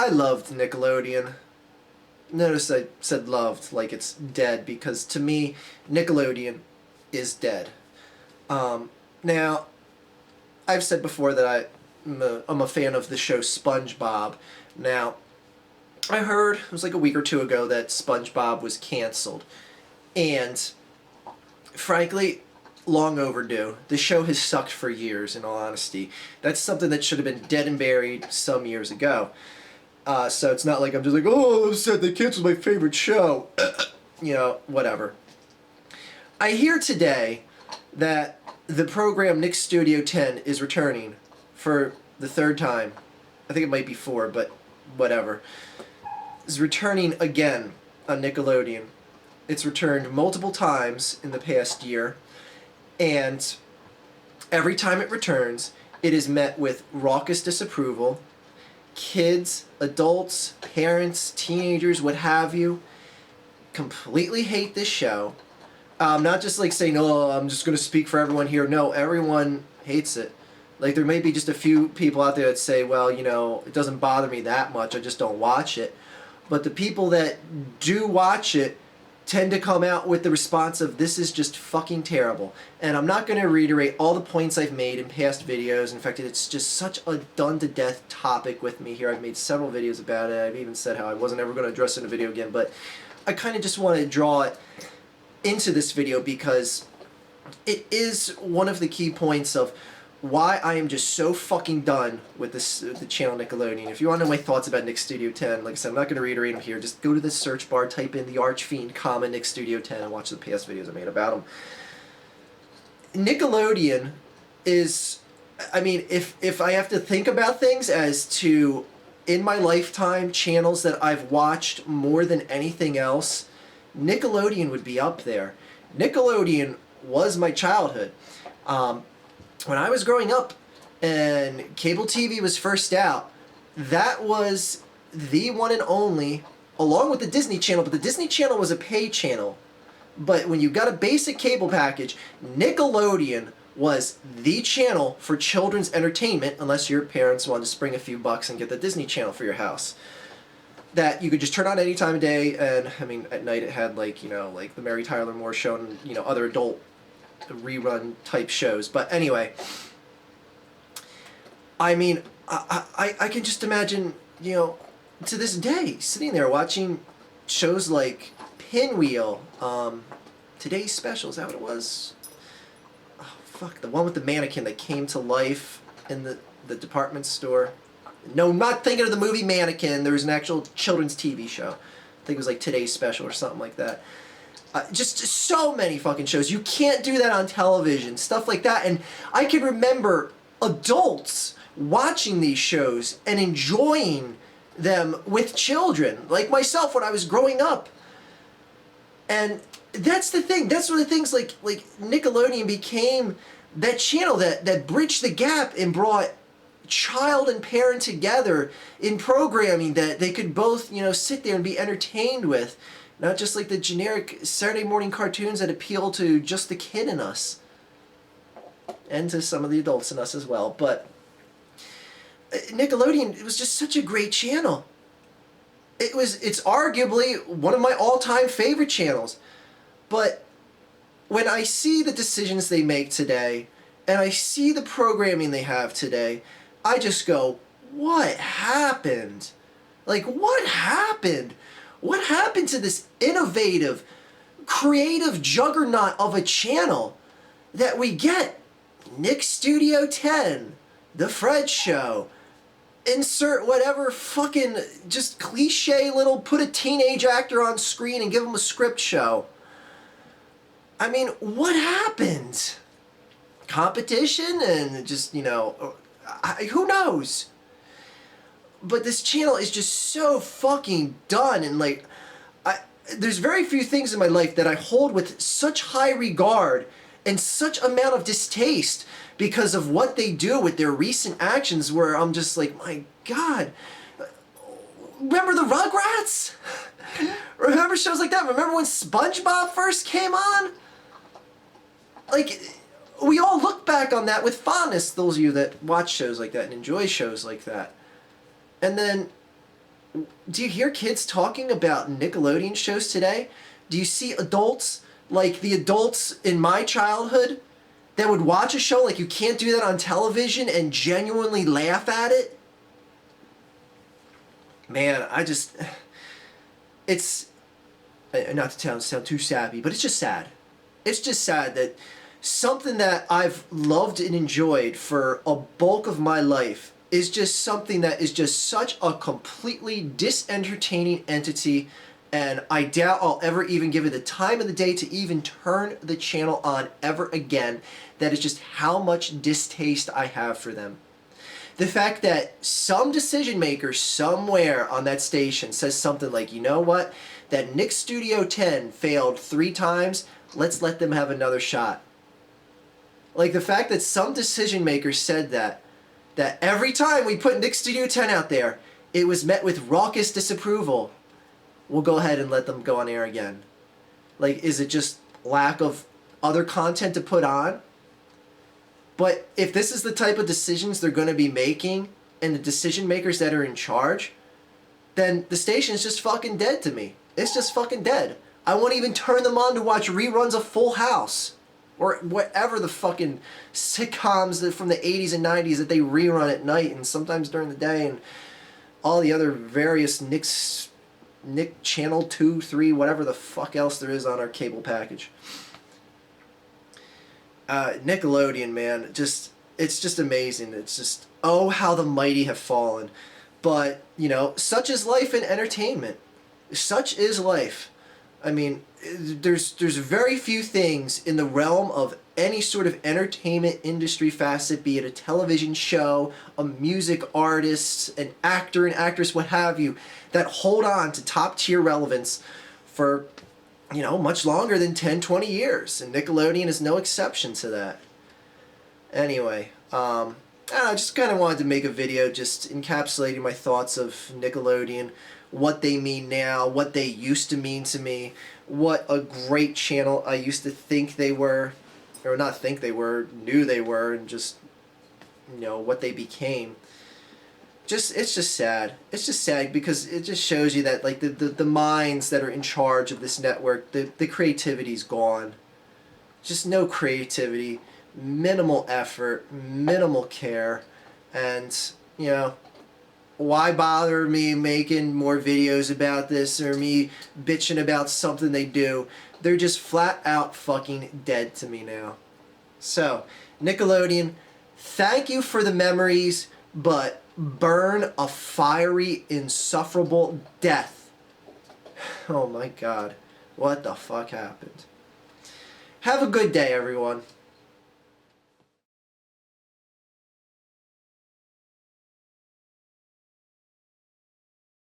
I loved Nickelodeon. Notice I said loved like it's dead, because to me, Nickelodeon is dead. Now, I've said before that I'm a fan of the show SpongeBob. Now, I heard, it was like a week or two ago, that SpongeBob was canceled. And, frankly, long overdue. The show has sucked for years, in all honesty. That's something that should have been dead and buried some years ago. So it's not like I'm just like, oh, I'm sad they canceled my favorite show. You know, whatever. I hear today that the program Nickelodeon 10 is returning for the third time. I think it might be 4, but whatever. Is returning again on Nickelodeon. It's returned multiple times in the past year, and every time it returns, it is met with raucous disapproval. Kids, adults, parents, teenagers, what have you, completely hate this show. Not just like saying, oh, I'm just going to speak for everyone here. No, everyone hates it. Like, there may be just a few people out there that say, well, you know, it doesn't bother me that much, I just don't watch it. But the people that do watch it tend to come out with the response of, this is just fucking terrible. And I'm not going to reiterate all the points I've made in past videos. In fact, it's just such a done-to-death topic with me here. I've made several videos about it. I've even said how I wasn't ever going to address it in a video again. But I kind of just want to draw it into this video because it is one of the key points of why I am just so fucking done with the channel Nickelodeon. If you want to know my thoughts about Nickelodeon 10, like I said, I'm not going to reiterate them here. Just go to the search bar, type in the Archfiend, Nickelodeon 10, and watch the past videos I made about them. Nickelodeon is, I mean, if I have to think about things as to, in my lifetime, channels that I've watched more than anything else, Nickelodeon would be up there. Nickelodeon was my childhood. When I was growing up and cable TV was first out, that was the one and only, along with the Disney Channel, but the Disney Channel was a pay channel. But when you got a basic cable package, Nickelodeon was the channel for children's entertainment, unless your parents wanted to spring a few bucks and get the Disney Channel for your house. That you could just turn on any time of day, and, I mean, at night it had, like, you know, like the Mary Tyler Moore Show and, you know, other adult rerun type shows. But anyway, I mean, I can just imagine, you know, to this day, sitting there watching shows like Pinwheel, Today's Special, is that what it was? Oh, fuck, the one with the mannequin that came to life in the department store. No, I'm not thinking of the movie Mannequin. There was an actual children's TV show. I think it was like Today's Special or something like that. Just so many fucking shows. You can't do that on television. Stuff like that. And I can remember adults watching these shows and enjoying them with children. Like myself when I was growing up. And that's the thing. That's one of the things, like Nickelodeon became that channel that bridged the gap and brought child and parent together in programming that they could both, you know, sit there and be entertained with. Not just like the generic Saturday morning cartoons that appeal to just the kid in us. And to some of the adults in us as well. But Nickelodeon, it was just such a great channel. It's arguably one of my all-time favorite channels. But when I see the decisions they make today, and I see the programming they have today, I just go, what happened? Like, what happened? What happened to this innovative, creative juggernaut of a channel that we get? Nickelodeon 10, The Fred Show, insert whatever fucking just cliche little put a teenage actor on screen and give him a script show. I mean, what happened? Competition and just, you know, who knows? But this channel is just so fucking done, and like, there's very few things in my life that I hold with such high regard and such amount of distaste because of what they do with their recent actions, where I'm just like, my God. Remember the Rugrats? Remember shows like that? Remember when SpongeBob first came on? Like, we all look back on that with fondness, those of you that watch shows like that and enjoy shows like that. And then Do you hear kids talking about Nickelodeon shows today? Do you see adults, like the adults in my childhood, that would watch a show like You Can't Do That on Television and genuinely laugh at it? Man, it's, not to sound too sappy, but it's just sad. It's just sad that something that I've loved and enjoyed for a bulk of my life is just something that is just such a completely disentertaining entity, and I doubt I'll ever even give it the time of the day to even turn the channel on ever again. That is just how much distaste I have for them. The fact that some decision maker somewhere on that station says something like, you know what, that Nick Studio 10 failed 3 times, let's let them have another shot. Like the fact that some decision maker said that every time we put Nick Studio 10 out there, it was met with raucous disapproval. We'll go ahead and let them go on air again. Like, is it just lack of other content to put on? But if this is the type of decisions they're going to be making, and the decision makers that are in charge, then the station is just fucking dead to me. It's just fucking dead. I won't even turn them on to watch reruns of Full House, or whatever the fucking sitcoms from the 80s and 90s that they rerun at night and sometimes during the day, and all the other various Nick Channel 2, 3, whatever the fuck else there is on our cable package. Nickelodeon, man, it's just amazing. It's just, oh, how the mighty have fallen. But, you know, such is life in entertainment. Such is life. I mean, there's very few things in the realm of any sort of entertainment industry facet, be it a television show, a music artist, an actor, an actress, what have you, that hold on to top tier relevance for, you know, much longer than 10, 20 years. And Nickelodeon is no exception to that. Anyway, I just kind of wanted to make a video just encapsulating my thoughts of Nickelodeon, what they mean now, what they used to mean to me, what a great channel I used to think they were, or not think they were, knew they were, and just, you know, what they became. It's just sad. It's just sad because it just shows you that, like, the minds that are in charge of this network, the creativity's gone. Just no creativity, minimal effort, minimal care, and, you know, why bother me making more videos about this or me bitching about something they do? They're just flat out fucking dead to me now. So, Nickelodeon, thank you for the memories, but burn a fiery, insufferable death. Oh my god. What the fuck happened? Have a good day, everyone.